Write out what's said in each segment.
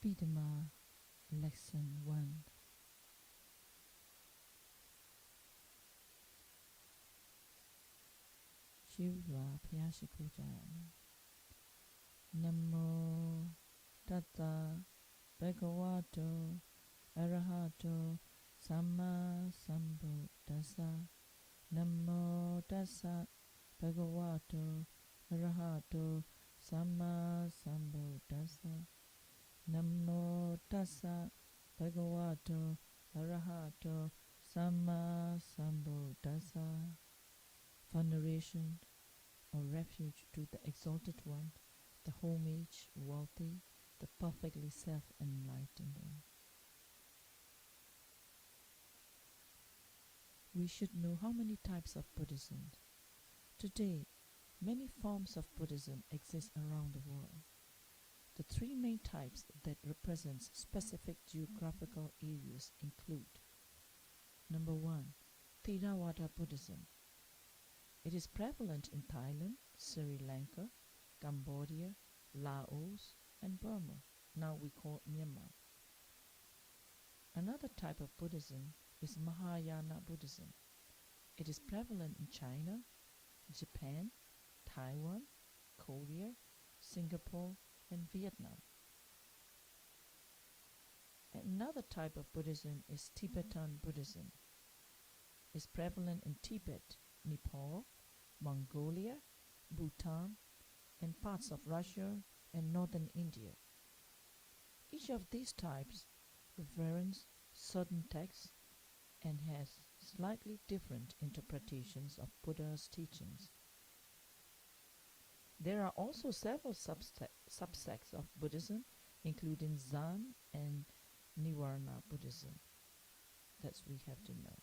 Abhidhamma Lesson 1. Shiva Phyashikujaya Namo Tata Bhagavato Arahato Sama Sambuddhassa Namo Tassa Bhagavato Arahato Sama Sambuddhassa Namo Tassa Bhagavato Arahato Sama Sambuddhassa. For narration or refuge to the Exalted One, the homage, wealthy, the perfectly self-enlightened One. We should know how many types of Buddhism. Today, many forms of Buddhism exist around the world. The three main types that represent specific geographical areas include: Number 1. Theravada Buddhism. It is prevalent in Thailand, Sri Lanka, Cambodia, Laos, and Burma, now we call Myanmar. Another type of Buddhism is Mahayana Buddhism. It is prevalent in China, Japan, Taiwan, Korea, Singapore, and Vietnam. Another type of Buddhism is Tibetan Buddhism. It is prevalent in Tibet, Nepal, Mongolia, Bhutan, and parts of Russia and northern India. Each of these types references certain texts and has slightly different interpretations of Buddha's teachings. There are also several subsects of Buddhism, including Zen and Nirvana Buddhism. That's we have to know.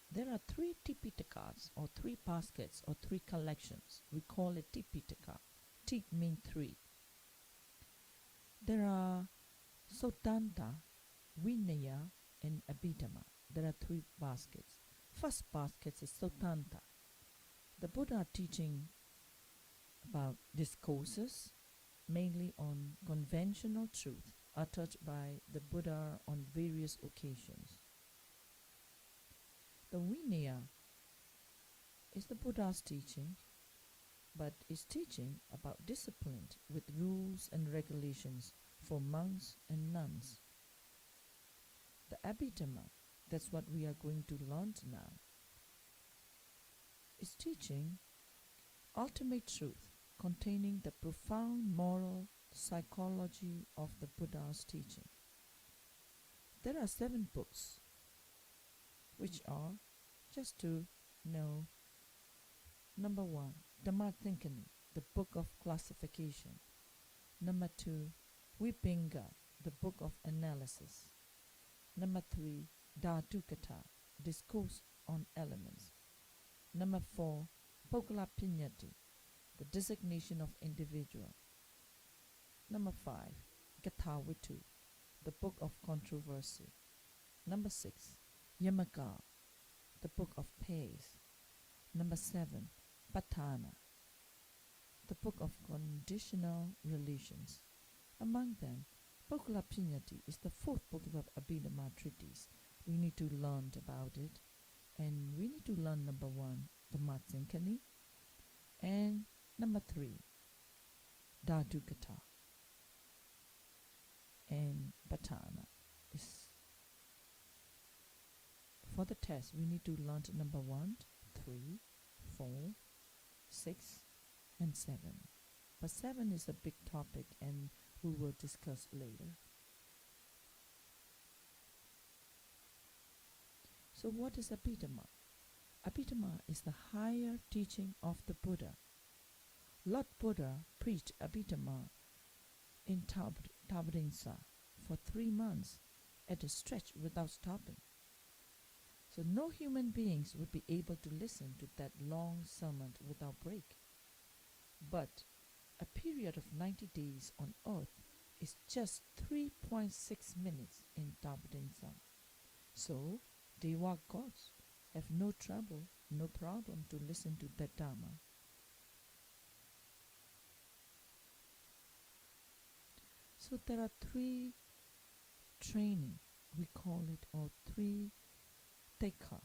There are three Tipitakas, or three baskets, or three collections. We call it Tipitaka. Tip means three. There are Sotanta, Vinaya, and Abhidhamma. There are three baskets. First basket is Sotanta. The Buddha teaching about discourses, mainly on conventional truth, uttered by the Buddha on various occasions. The Vinaya is the Buddha's teaching, but is teaching about discipline with rules and regulations for monks and nuns. The Abhidhamma, that's what we are going to learn now, is teaching ultimate truth containing the profound moral psychology of the Buddha's teaching. There are 7 books, which are, just to know, number 1, Dhamma-Thinkani, the book of classification. Number 2, Vibhanga, the book of analysis. Number 3, Dhatu-Kata, discourse on elements. Number 4, Pogala-Piññati, the designation of individual. Number 5, Gatha-Vitu, the book of controversy. Number 6, Yamaka, the book of pace. Number 7, Patthana, the book of conditional relations. Among them, Pogala-Piññati is the 4th book of Abhidhamma treatise. We need to learn about it, and we need to learn number 1, Dhamma-Thinkani, and number 3, Dhatu-Kata, and Patthana. For the test, we need to learn number 1, 3, 4, 6, and 7. But 7 is a big topic, and we will discuss later. So what is Abhidhamma? Abhidhamma is the higher teaching of the Buddha. Lord Buddha preached Abhidhamma in Tabrinsa for 3 months at a stretch without stopping. So no human beings would be able to listen to that long sermon without break. But a period of 90 days on earth is just 3.6 minutes in Tabdinsa. So, Dewa gods have no trouble, no problem to listen to the Dharma. So there are three training, we call it, or three tekha.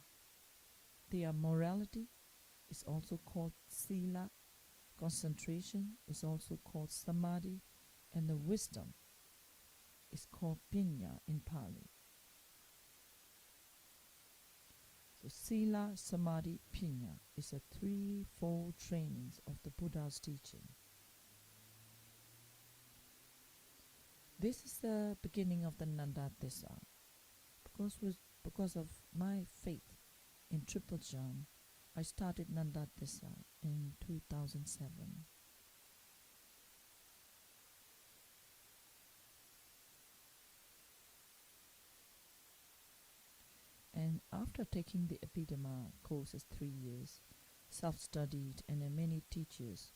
They are morality, is also called sila, concentration is also called samadhi, and the wisdom is called pinya in Pali. So sila, samadhi, pinya is a threefold trainings of the Buddha's teaching. This is the beginning of the Nandadesa. Because of my faith in triple jump, I started Nandadesa in 2007. And after taking the Abhidhamma courses 3 years, self-studied, and many teachers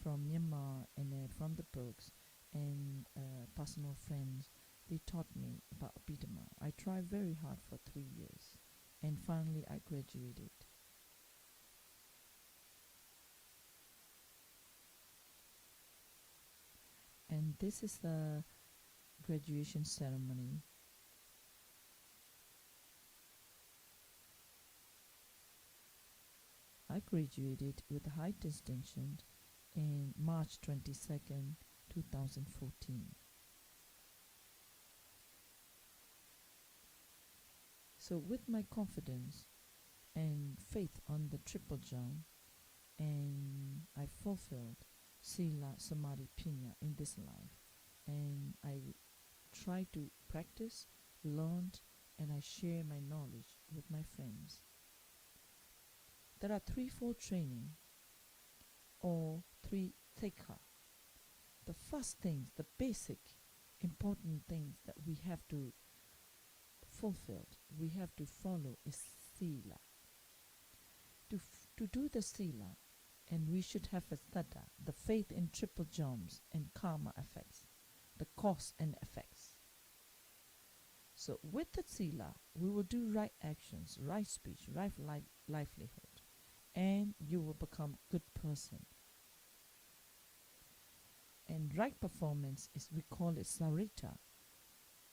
from Myanmar and from the books and personal friends, they taught me about Abhidhamma. I tried very hard for 3 years, and finally I graduated. And this is the graduation ceremony. I graduated with high distinction in March 22nd, 2014. So with my confidence and faith on the triple jump, and I fulfilled Sila, Samadhi, Pinya in this life. And I try to practice, learn, and I share my knowledge with my friends. There are threefold training, or three tekha. The first things, the basic important things that we have to fulfill, we have to follow is sila. To do the sila, and we should have a sada, the faith in triple jumps and karma effects, the cause and effects. So with the sila, we will do right actions, right speech, right livelihood, and you will become a good person. And right performance is, we call it sarita.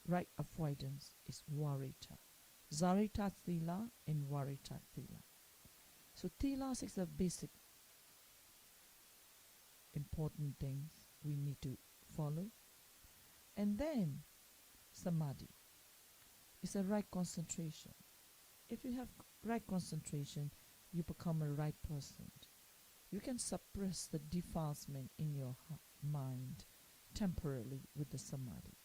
Right avoidance is warita. Zarita thila and warita thila. So thilas is the basic important things we need to follow. And then samadhi is a right concentration. If you have right concentration, you become a right person. You can suppress the defilement in your mind temporarily with the samadhi.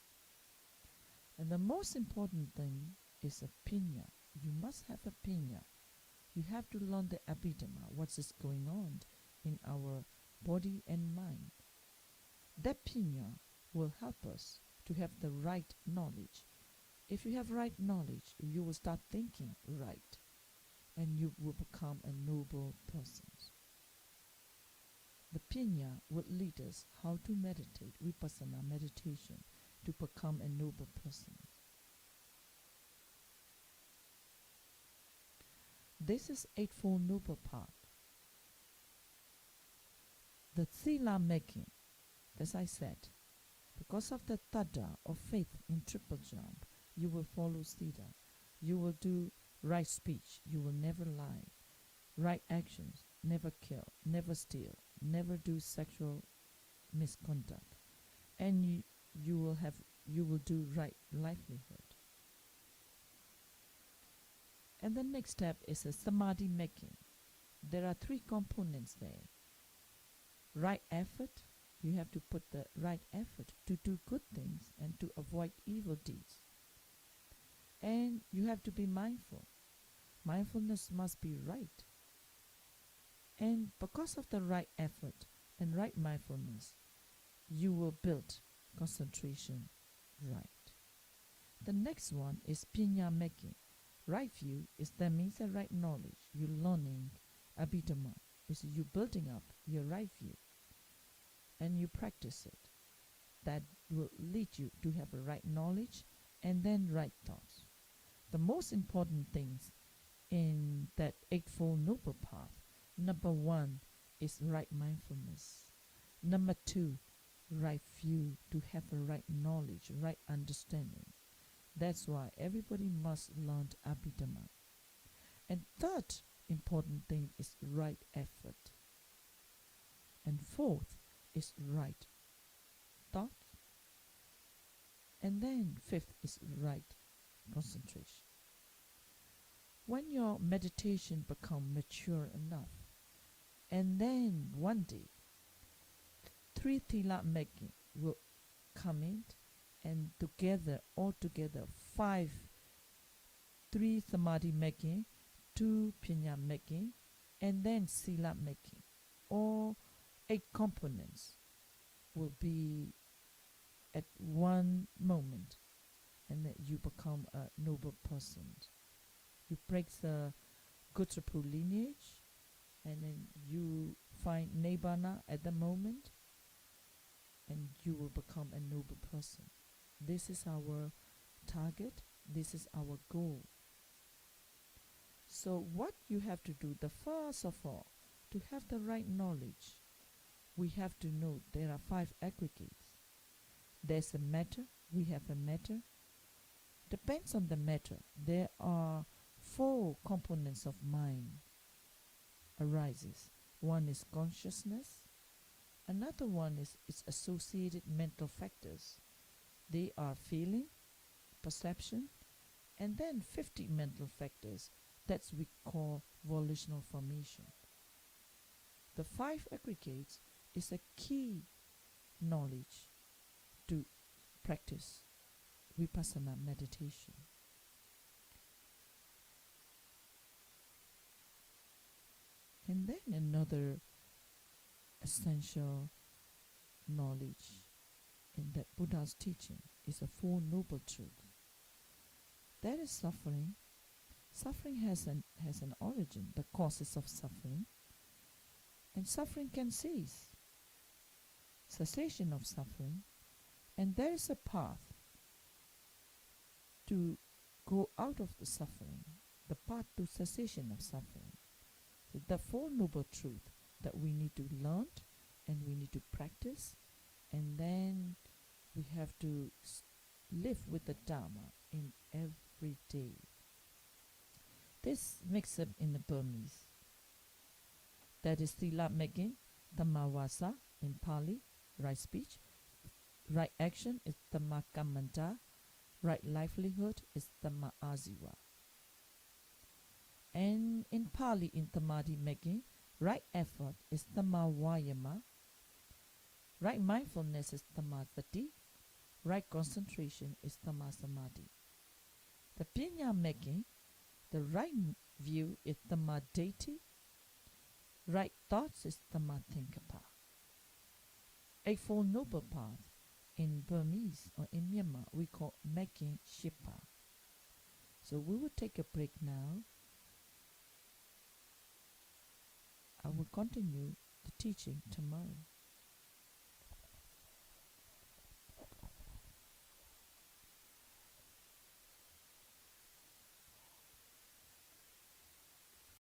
And the most important thing is a pinya. You must have a pinya. You have to learn the Abhidhamma, what is going on in our body and mind. That pinya will help us to have the right knowledge. If you have right knowledge, you will start thinking right, and you will become a noble person. The pinya will lead us how to meditate, vipassana meditation, to become a noble person. This is Eightfold Noble Path. The sila making, as I said, because of the tada of faith in triple jump, you will follow sila. You will do right speech. You will never lie. Right actions. Never kill. Never steal. Never do sexual misconduct. And you will do right livelihood. And the next step is a samadhi making. There are three components there. Right effort. You have to put the right effort to do good things and to avoid evil deeds. And you have to be mindful. Mindfulness must be right. And because of the right effort and right mindfulness, you will build concentration right. The next one is pinya making. Right view is, that means the right knowledge. You learning Abhidhamma is you building up your right view, and you practice it. That will lead you to have a right knowledge and then right thoughts. The most important things in that Eightfold Noble Path, number one is right mindfulness. Number two, right view, to have a right knowledge, right understanding. That's why everybody must learn Abhidhamma. And third important thing is right effort. And fourth is right thought. And then fifth is right concentration. When your meditation become mature enough, and then one day, three thila making will come in, and together, all together, three samadhi making, two pinya making, and then sila making. All 8 components will be at one moment, and then you become a noble person. You break the Gotrapu lineage, and then you find Nibbana at the moment, and you will become a noble person. This is our target. This is our goal. So what you have to do, the first of all, to have the right knowledge, we have to know there are 5 aggregates. There's a matter. We have a matter. Depends on the matter. There are 4 components of mind arises. One is consciousness. Another one is its associated mental factors. They are feeling, perception, and then 50 mental factors. That's we call volitional formation. The 5 aggregates is a key knowledge to practice vipassana meditation. And then another essential knowledge in that Buddha's teaching is a 4 noble truths. That is suffering. Suffering has an origin, the causes of suffering. And suffering can cease. Cessation of suffering. And there is a path to go out of the suffering, the path to cessation of suffering. So the 4 noble truths that we need to learn and we need to practice, and then we have to live with the Dharma in every day. This mix up in the Burmese. That is Sila Megin, Dhammawasa in Pali, right speech. Right action is Dhamma Kammanta. Right livelihood is Dhamma Aziva. And in Pali, in Samadhi making, right effort is Dhamma Vayama. Right mindfulness is Dhamma Sati. Right concentration is Dhamma Samadhi. The Pinya making, the right view is Dhamma Deity. Right thoughts is Dhamma Thinkapa. Eightfold Noble Path in Burmese or in Myanmar we call making Shipa. So we will take a break now. I will continue the teaching tomorrow.